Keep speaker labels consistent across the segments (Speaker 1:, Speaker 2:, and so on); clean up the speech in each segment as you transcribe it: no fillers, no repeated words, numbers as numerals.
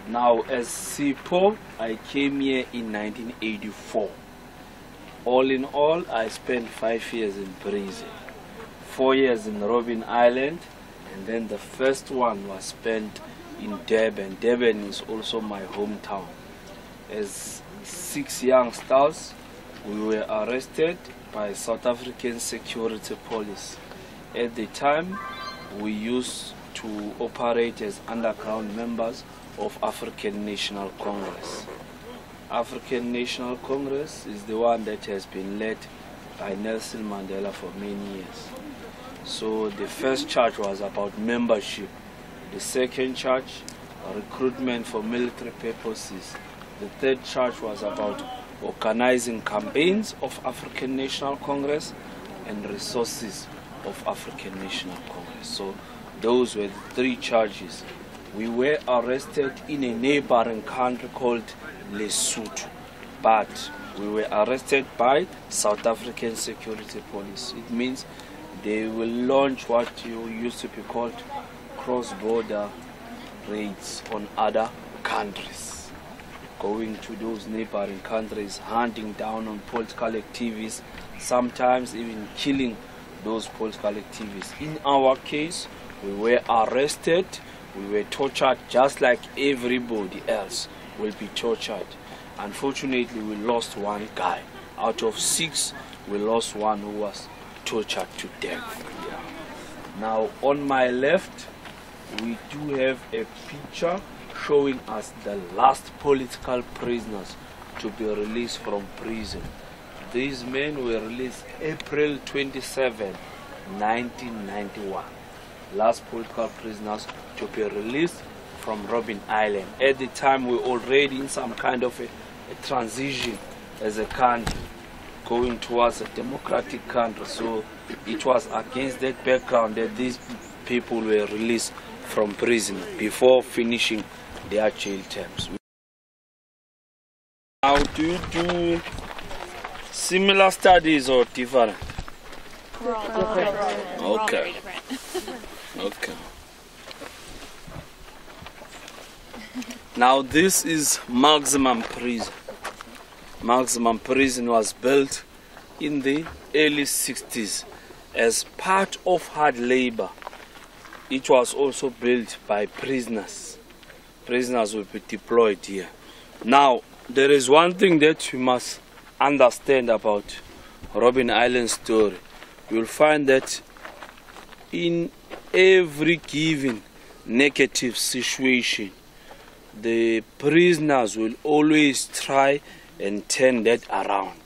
Speaker 1: Now, as Sipho, I came here in 1984. All in all, I spent 5 years in prison, 4 years in Robben Island, and then the first one was spent in Durban. Durban is also my hometown. As 6 youngsters, we were arrested by South African security police. At the time, we used to operate as underground members of African National Congress. African National Congress is the one that has been led by Nelson Mandela for many years. So the first charge was about membership. The second charge, recruitment for military purposes. The third charge was about organizing campaigns of African National Congress and resources of African National Congress. So those were the 3 charges. We were arrested in a neighboring country called Lesotho, but we were arrested by South African security police. It means they will launch what used to be called cross-border raids on other countries, going to those neighboring countries, hunting down on political activists, sometimes even killing those political activists. In our case, we were arrested, we were tortured just like everybody else will be tortured. Unfortunately, we lost 1 guy. Out of 6, we lost 1 who was tortured to death. Yeah. Now, on my left, we do have a picture showing us the last political prisoners to be released from prison. These men were released April 27, 1991. Last political prisoners to be released from Robben Island. At the time, we were already in some kind of a transition as a country, going towards a democratic country. So it was against that background that these people were released from prison before finishing their jail terms. Now, do you do similar studies or different? Okay. Okay. Now this is Maximum Prison. Maximum Prison was built in the early 60s as part of hard labor. It was also built by prisoners. Prisoners will be deployed here. Now, there is one thing that you must understand about Robben Island story. You'll find that in every given negative situation, the prisoners will always try and turn that around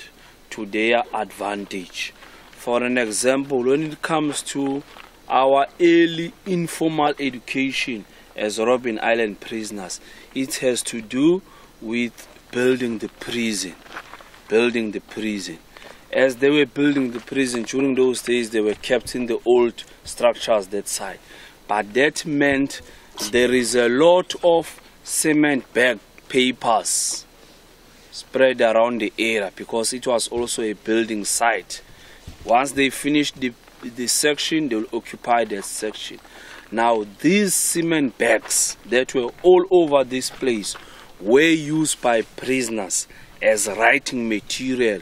Speaker 1: to their advantage. For an example, when it comes to our early informal education as Robben Island prisoners, it has to do with building the prison. Building the prison. As they were building the prison, during those days they were kept in the old structures that side. But that meant there is a lot of cement bag papers spread around the area because it was also a building site. Once they finished the section, they will occupy that section. Now these cement bags that were all over this place were used by prisoners as writing material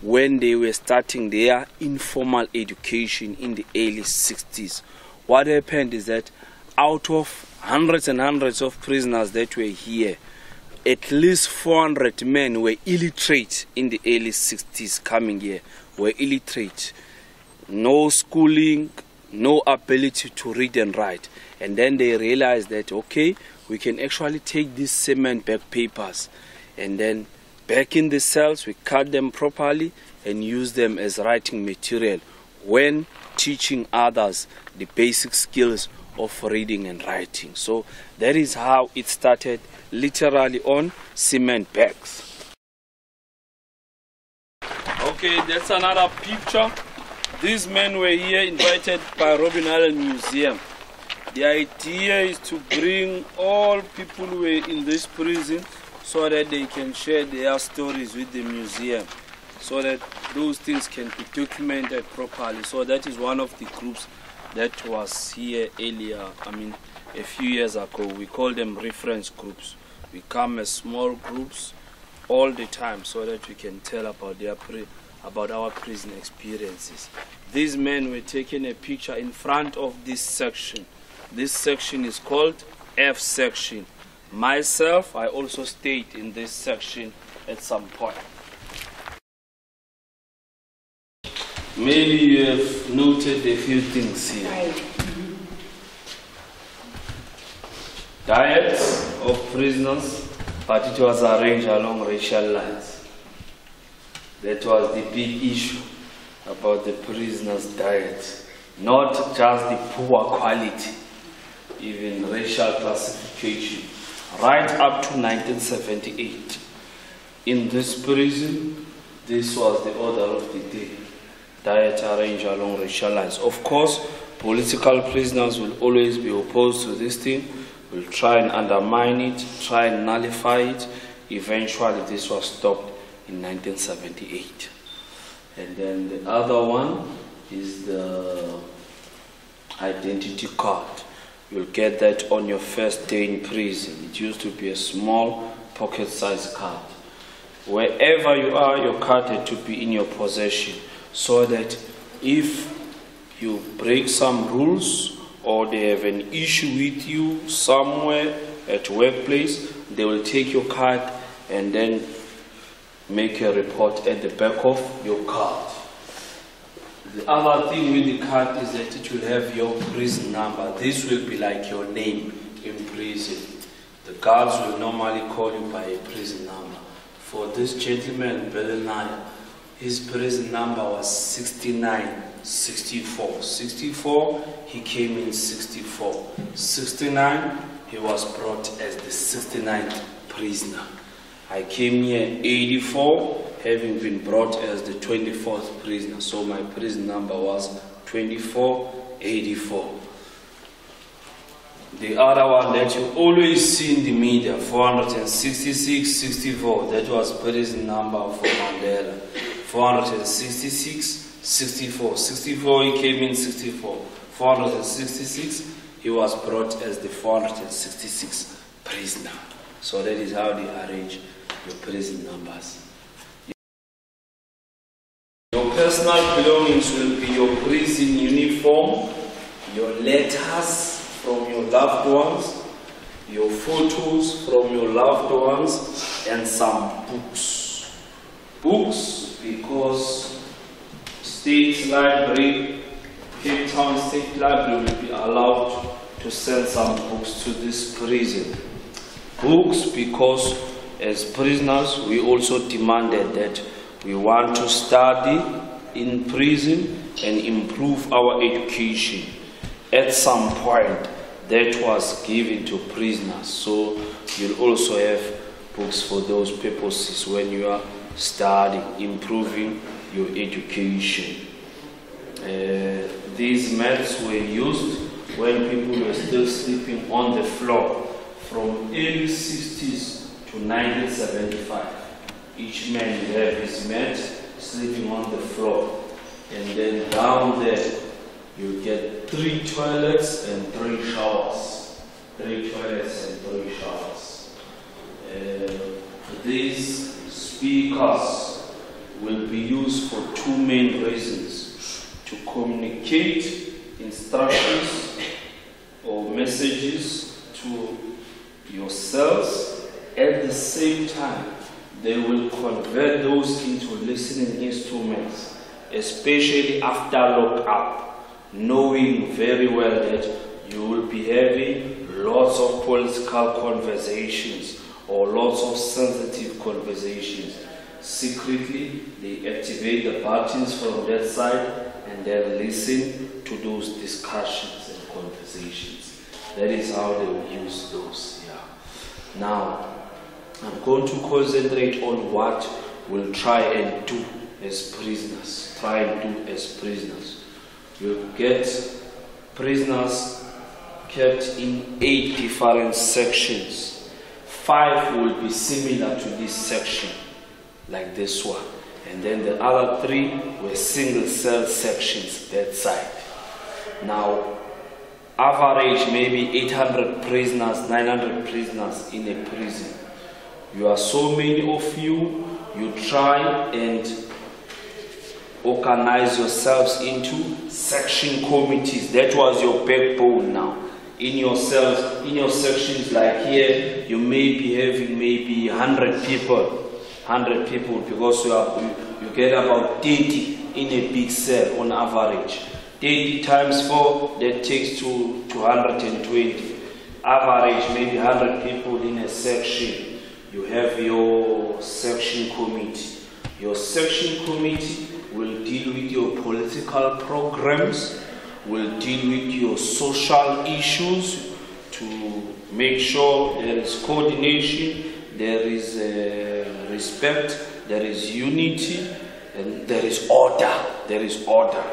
Speaker 1: when they were starting their informal education in the early 60s. What happened is that out of hundreds and hundreds of prisoners that were here, at least 400 men were illiterate in the early 60s coming here, were illiterate. No schooling, no ability to read and write. And then they realized that, okay, we can actually take these cement bag papers and then back in the cells, we cut them properly and use them as writing material when teaching others the basic skills of reading and writing. So that is how it started, literally on cement bags. Okay, that's another picture. These men were here invited by Robben Island Museum. The idea is to bring all people who were in this prison so that they can share their stories with the museum, so that those things can be documented properly. So that is one of the groups that was here earlier, a few years ago. We call them reference groups. We come as small groups all the time so that we can tell about about our prison experiences. These men were taking a picture in front of this section. This section is called F section. Myself, I also stayed in this section at some point. Maybe you have noted a few things here. Diets of prisoners, but it was arranged along racial lines. That was the big issue about the prisoners' diet. Not just the poor quality, even racial classification. Right up to 1978. In this prison, this was the order of the day. Diet arranged along racial lines. Of course, political prisoners will always be opposed to this thing, will try and undermine it, try and nullify it. Eventually, this was stopped in 1978. And then the other one is the identity card. You'll get that on your first day in prison. It used to be a small pocket-sized card. Wherever you are, your card had to be in your possession, so that if you break some rules or they have an issue with you somewhere at workplace, they will take your card and then make a report at the back of your card. The other thing with the card is that it will have your prison number. This will be like your name in prison. The guards will normally call you by a prison number. For this gentleman, Belenaya, his prison number was 6964. 64, he came in 64. 69, he was brought as the 69th prisoner. I came here 84, having been brought as the 24th prisoner. So my prison number was 2484. The other one that you always see in the media, 466-64, that was prison number for Mandela. 466-64. 64, he came in 64. 466, he was brought as the 466th prisoner. So that is how they arrange your prison numbers. Your personal belongings will be your prison uniform, your letters from your loved ones, your photos from your loved ones, and some books. Books, because State Library, Cape Town State Library will be allowed to send some books to this prison. Books, because as prisoners we also demanded that we want to study in prison and improve our education. At some point, that was given to prisoners, so you'll also have books for those purposes when you are studying, improving your education. These mats were used when people were still sleeping on the floor from early 60s to 1975. Each man will have his mat sleeping on the floor, and then down there you get 3 toilets and 3 showers. 3 toilets and 3 showers. These speakers will be used for 2 main reasons: to communicate instructions or messages to yourselves. At the same time, they will convert those into listening instruments, especially after lockup, knowing very well that you will be having lots of political conversations or lots of sensitive conversations. Secretly, they activate the buttons from that side and then listen to those discussions and conversations. That is how they will use those. Yeah. Now, I'm going to concentrate on what we'll try and do as prisoners. You'll get prisoners kept in 8 different sections. 5 will be similar to this section, like this one. And then the other 3 were single cell sections that side. Now, average maybe 800 prisoners, 900 prisoners in a prison. You are so many of you, you try and organize yourselves into section committees. That was your backbone now. In yourselves, in your sections like here, you may be having maybe 100 people, because you get about 30 in a big cell on average. 30 times 4, that takes to 220. Average, maybe 100 people in a section. You have your section committee. Your section committee will deal with your political programs, will deal with your social issues to make sure there is coordination, there is respect, there is unity, and there is order. There is order.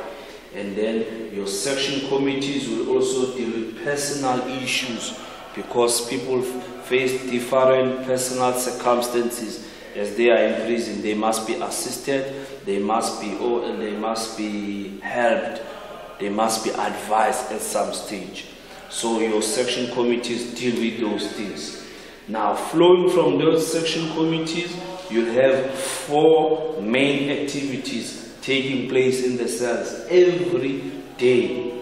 Speaker 1: And then your section committees will also deal with personal issues, because people face different personal circumstances as they are in prison. They must be assisted, they must be helped, they must be advised at some stage. So your section committees deal with those things. Now, flowing from those section committees, you'll have 4 main activities taking place in the cells every day.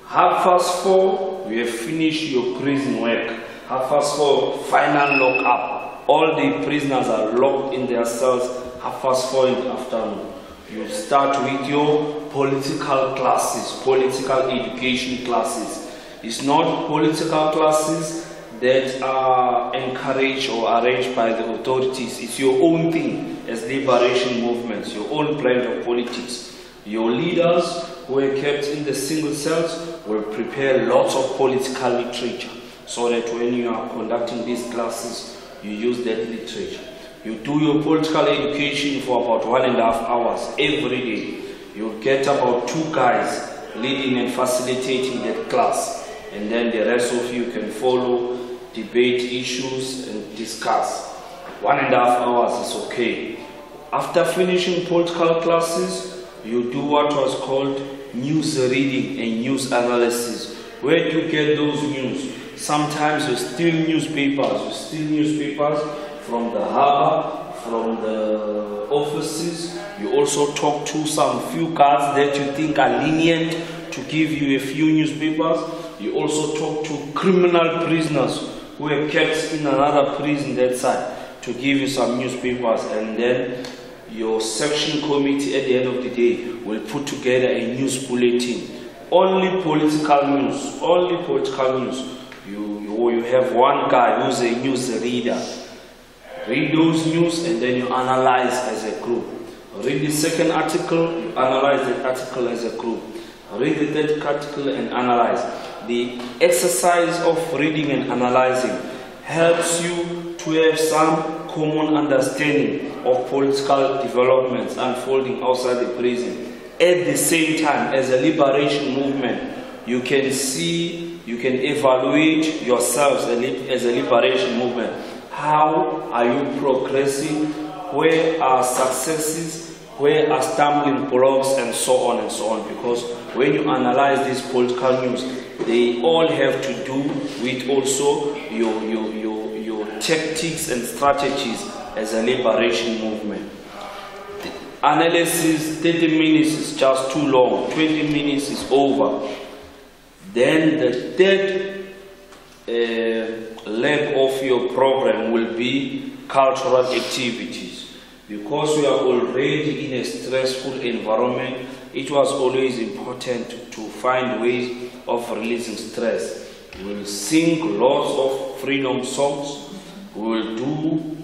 Speaker 1: 4:30, we have finished your prison work. 4:30, final lock-up. All the prisoners are locked in their cells. 4:30 in the afternoon. You start with your political classes, political education classes. It's not political classes that are encouraged or arranged by the authorities. It's your own thing as liberation movements, your own brand of politics. Your leaders who are kept in the single cells will prepare lots of political literature, so that when you are conducting these classes, you use that literature. You do your political education for about 1.5 hours every day. You'll get about 2 guys leading and facilitating that class, and then the rest of you can follow, debate issues and discuss. 1.5 hours is okay. After finishing political classes, you do what was called news reading and news analysis. Where do you get those news? Sometimes you steal newspapers. You steal newspapers from the harbor, from the offices. You also talk to some few guards that you think are lenient to give you a few newspapers. You also talk to criminal prisoners who are kept in another prison that side to give you some newspapers, and then your section committee at the end of the day will put together a news bulletin. Only political news, only political news. You have one guy who's a news reader. Read those news and then you analyze as a group. Read the second article, you analyze the article as a group. Read the third article and analyze. The exercise of reading and analyzing helps you to have some common understanding of political developments unfolding outside the prison. At the same time, as a liberation movement, you can see, you can evaluate yourselves as a liberation movement. How are you progressing? Where are successes? Where are stumbling blocks? And so on and so on. Because when you analyze these political news, they all have to do with also your tactics and strategies as a liberation movement. The analysis, 30 minutes is just too long, 20 minutes is over. Then the third leg of your program will be cultural activities. Because we are already in a stressful environment, it was always important to find ways of releasing stress. We will sing lots of freedom songs. We will do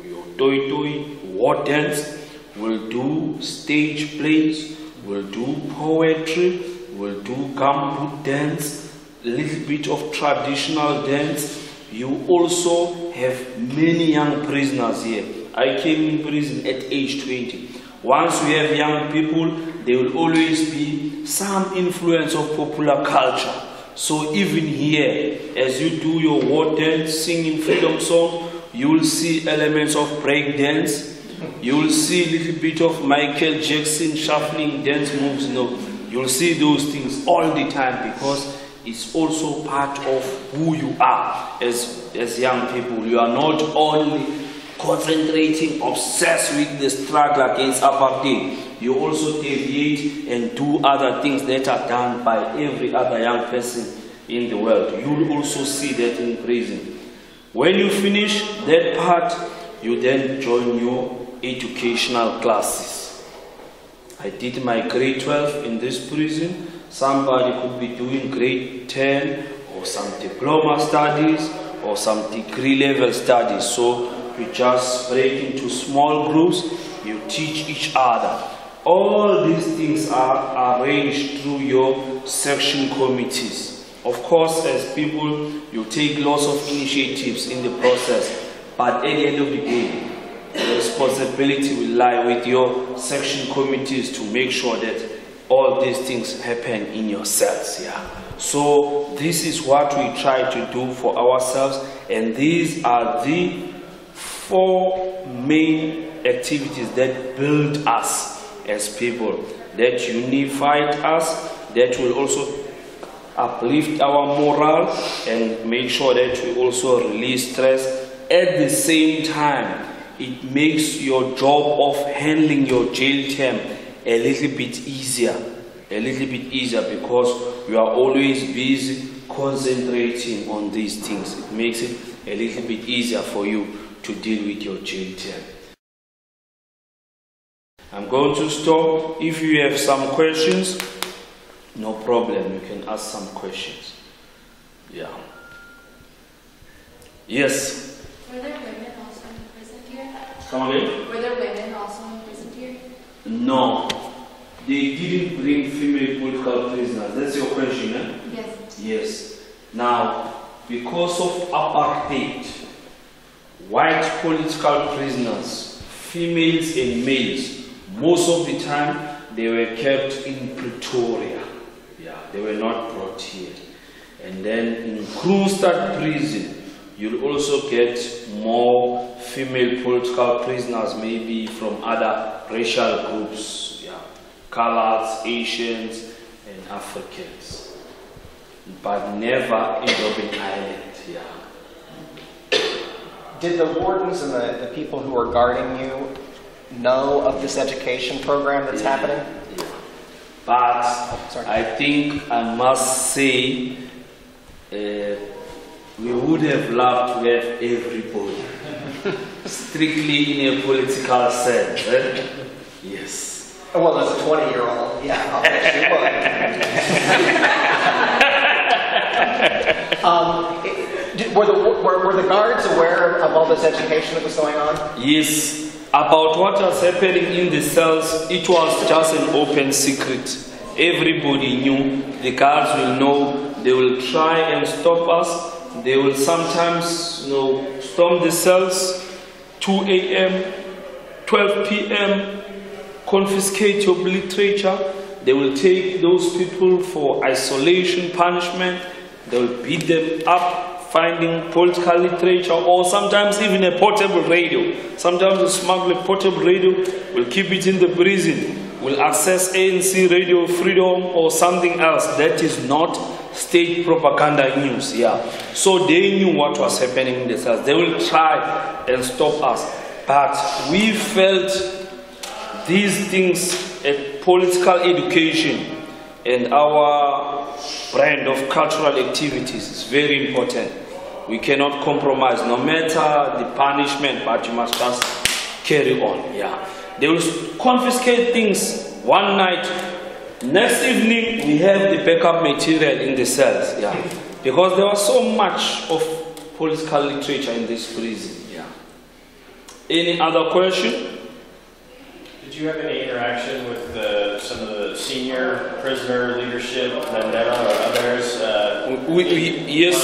Speaker 1: your toi-toi, war dance. We'll do stage plays. We'll do poetry. We'll do gumboot dance, a little bit of traditional dance. You also have many young prisoners here. I came in prison at age 20. Once we have young people, there will always be some influence of popular culture. So even here, as you do your war dance, singing freedom songs, you will see elements of break dance. You will see a little bit of Michael Jackson shuffling dance moves. You will see those things all the time, because is also part of who you are as young people. You are not only concentrating, obsessed with the struggle against apartheid. You also deviate and do other things that are done by every other young person in the world. You will also see that in prison. When you finish that part, you then join your educational classes. I did my grade 12 in this prison. Somebody could be doing grade 10 or some diploma studies or some degree level studies. So you just break into small groups, you teach each other. All these things are arranged through your section committees. Of course, as people, you take lots of initiatives in the process, but at the end of the day, the responsibility will lie with your section committees to make sure that all these things happen in your cells. Yeah. So this is what we try to do for ourselves, and these are the 4 main activities that build us as people, that unify us, that will also uplift our morale and make sure that we also release stress. At the same time, it makes your job of handling your jail term a little bit easier, because you are always busy concentrating on these things. It makes it a little bit easier for you to deal with your jail term. I'm going to stop. If you have some questions, no problem, you can ask some questions. Yeah. Yes?
Speaker 2: Were there women also in prison here?
Speaker 1: Come again?
Speaker 2: Were there women also in prison here?
Speaker 1: No. They didn't bring female political prisoners. That's your question, eh?
Speaker 2: Yes.
Speaker 1: Yes. Now, because of apartheid, white political prisoners, females and males, most of the time they were kept in Pretoria. Yeah, they were not brought here. And then in Kroonstad prison, you'll also get more female political prisoners, maybe from other racial groups, yeah, coloreds, Asians, and Africans, but never in Robben Island. Yeah.
Speaker 3: Did the wardens and the people who are guarding you know of this education program that's happening?
Speaker 1: Yeah. But I think I must say, we would have loved to have everybody, strictly in a political sense. Eh? Yes.
Speaker 3: Well, as a 20-year-old, yeah, I'll bet you would. Were the guards aware of all this education that was going on?
Speaker 1: Yes. About what was happening in the cells, it was just an open secret. Everybody knew. The guards will know. They will try and stop us. They will sometimes, storm the cells, 2 a.m., 12 p.m., confiscate your literature. They will take those people for isolation punishment. They will beat them up, finding political literature, or sometimes even a portable radio. Sometimes we smuggle a portable radio, we'll keep it in the prison. We'll access ANC Radio Freedom or something else that is not state propaganda news. Yeah. So they knew what was happening in the cells. They will try and stop us. But we felt these things, political education and our brand of cultural activities is very important. We cannot compromise, no matter the punishment, but you must just carry on. Yeah. They will confiscate things one night. Next evening, we have the backup material in the cells. Yeah. Because there was so much of political literature in this prison. Yeah. Any other question?
Speaker 4: Did you have any interaction with some of the senior prisoner leadership, Mandela or others?
Speaker 1: Yes.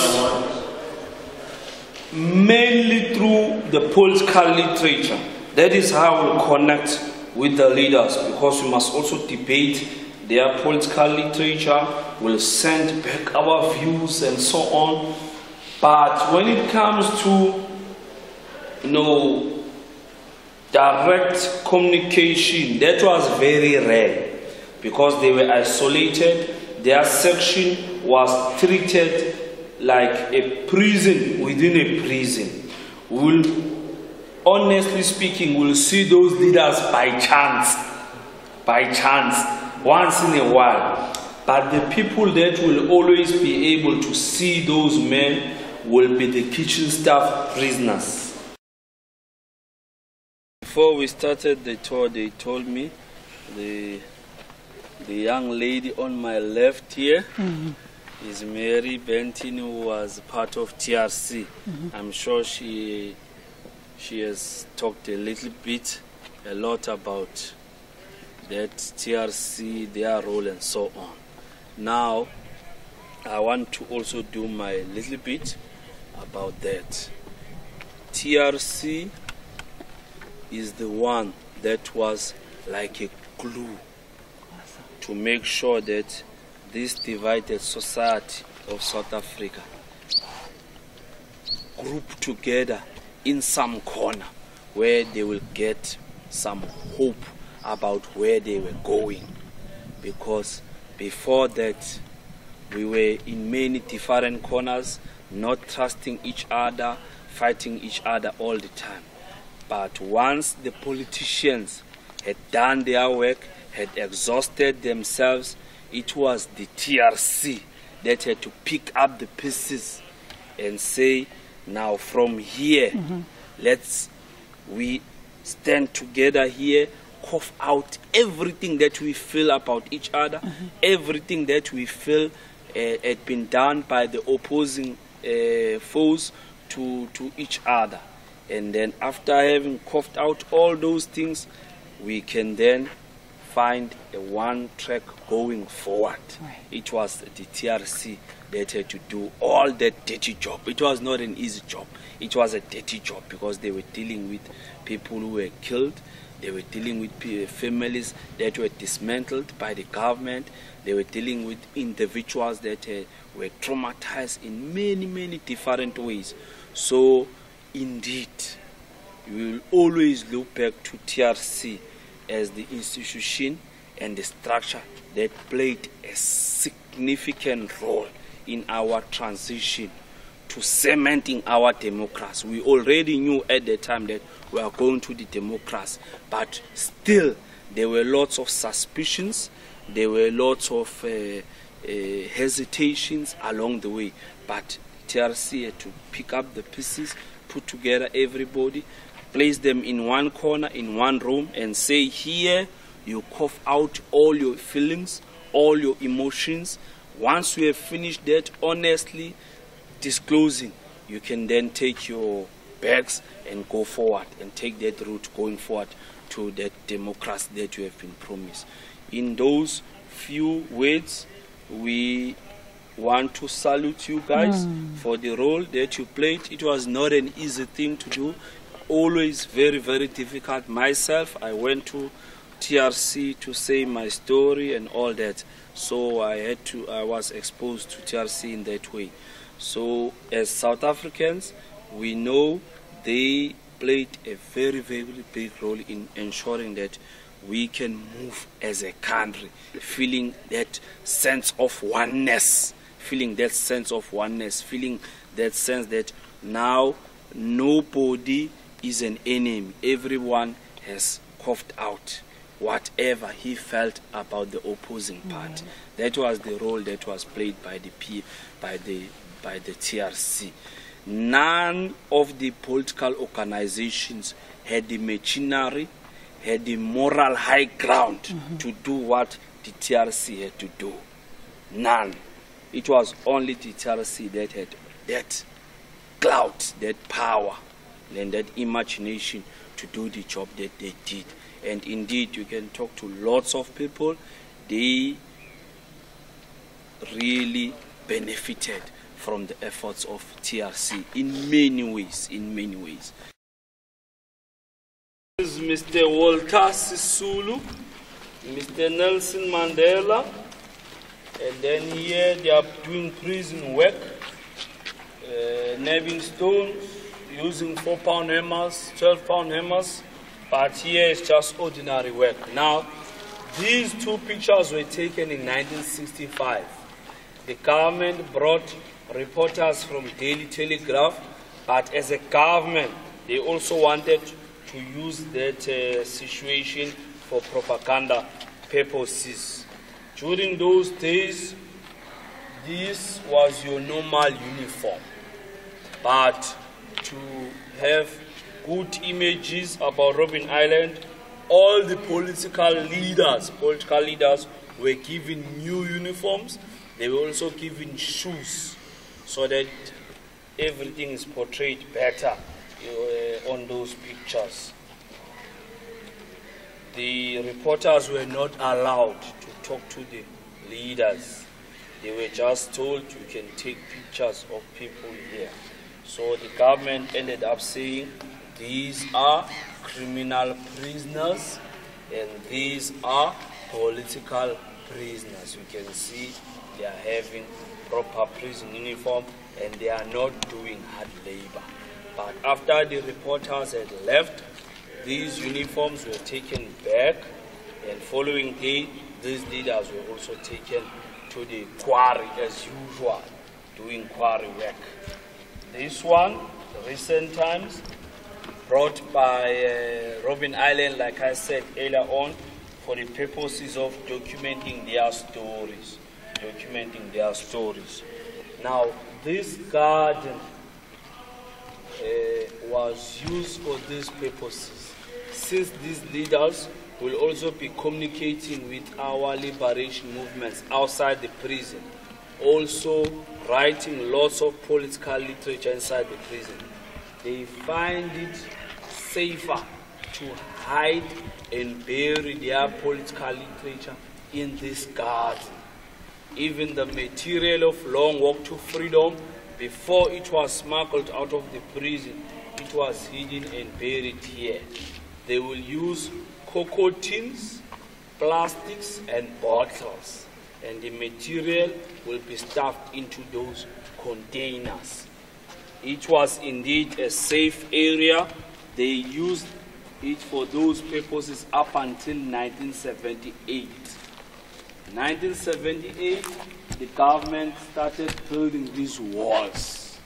Speaker 1: Mainly through the political literature. That is how we connect with the leaders, because we must also debate their political literature. We'll send back our views and so on. But when it comes to, direct communication, that was very rare, because they were isolated their section was treated like a prison within a prison. Honestly speaking, we'll see those leaders by chance, once in a while. But the people that will always be able to see those men will be the kitchen staff prisoners. Before we started the tour, they told me the young lady on my left here is Mary Benton, who was part of TRC. I'm sure she has talked a lot about that TRC, their role and so on. Now, I want to also do my little bit about that. TRC is the one that was like a glue to make sure that this divided society of South Africa group together in some corner where they will get some hope about where they were going. Because before that, we were in many different corners, not trusting each other, fighting each other all the time. But once the politicians had done their work, had exhausted themselves, it was the TRC that had to pick up the pieces and say, now from here, we stand together here, cough out everything that we feel about each other, everything that we feel had been done by the opposing foes to each other. And then after having coughed out all those things, we can then find a one track going forward. Right. It was the TRC that had to do all that dirty job. It was not an easy job. It was a dirty job because they were dealing with people who were killed. They were dealing with families that were dismantled by the government. They were dealing with individuals that were traumatized in many, many different ways. So, indeed, we will always look back to TRC as the institution and the structure that played a significant role in our transition to cementing our democracy. We already knew at the time that we are going to the democracy, but still there were lots of suspicions, there were lots of hesitations along the way, but TRC had to pick up the pieces, put together everybody, place them in one corner, in one room, and say, here you cough out all your feelings, all your emotions. Once you have finished that, honestly disclosing, you can then take your bags and go forward and take that route going forward to that democracy that you have been promised. In those few words, we want to salute you guys for the role that you played. It was not an easy thing to do, always very, very difficult. Myself, I went to TRC to say my story and all that, so I was exposed to TRC in that way. So as South Africans, we know they played a very, very big role in ensuring that we can move as a country, feeling that sense of oneness, feeling that sense that now nobody is an enemy. Everyone has coughed out whatever he felt about the opposing party. That was the role that was played by the TRC. None of the political organizations had the machinery, had the moral high ground to do what the TRC had to do. None. It was only the TRC that had that clout, that power, and that imagination to do the job that they did. And indeed, you can talk to lots of people. They really benefited from the efforts of TRC in many ways, This is Mr. Walter Sisulu, Mr. Nelson Mandela, and then here they are doing prison work, nabbing stones, using 4-pound hammers, 12-pound hammers, but here it's just ordinary work. Now, These two pictures were taken in 1965. The government brought reporters from Daily Telegraph, but as a government, they also wanted to use that situation for propaganda purposes. During those days, this was your normal uniform, but to have good images about Robben Island, all the political leaders were given new uniforms. They were also given shoes so that everything is portrayed better on those pictures. The reporters were not allowed to talk to the leaders. They were just told you can take pictures of people here. So the government ended up saying these are criminal prisoners and these are political prisoners. You can see they are having proper prison uniform and they are not doing hard labor. But after the reporters had left, these uniforms were taken back, and following day, these leaders were also taken to the quarry as usual, doing quarry work. This one, recent times, brought by Robben Island, like I said earlier on, for the purposes of documenting their stories. Now, this garden was used for these purposes, since these leaders will also be communicating with our liberation movements outside the prison, also writing lots of political literature inside the prison. They find it safer to hide and bury their political literature in this garden. Even the material of Long Walk to Freedom, before it was smuggled out of the prison, it was hidden and buried here. They will use cocoa tins, plastics, and bottles, and the material will be stuffed into those containers. It was indeed a safe area. They used it for those purposes up until 1978. In 1978, the government started building these walls,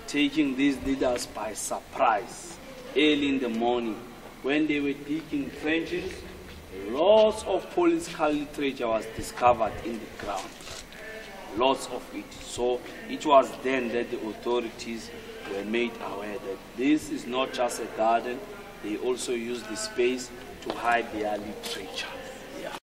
Speaker 1: taking these leaders by surprise. Early in the morning, when they were digging trenches, lots of political literature was discovered in the ground. Lots of it. So it was then that the authorities were made aware that this is not just a garden, they also use the space to hide their literature.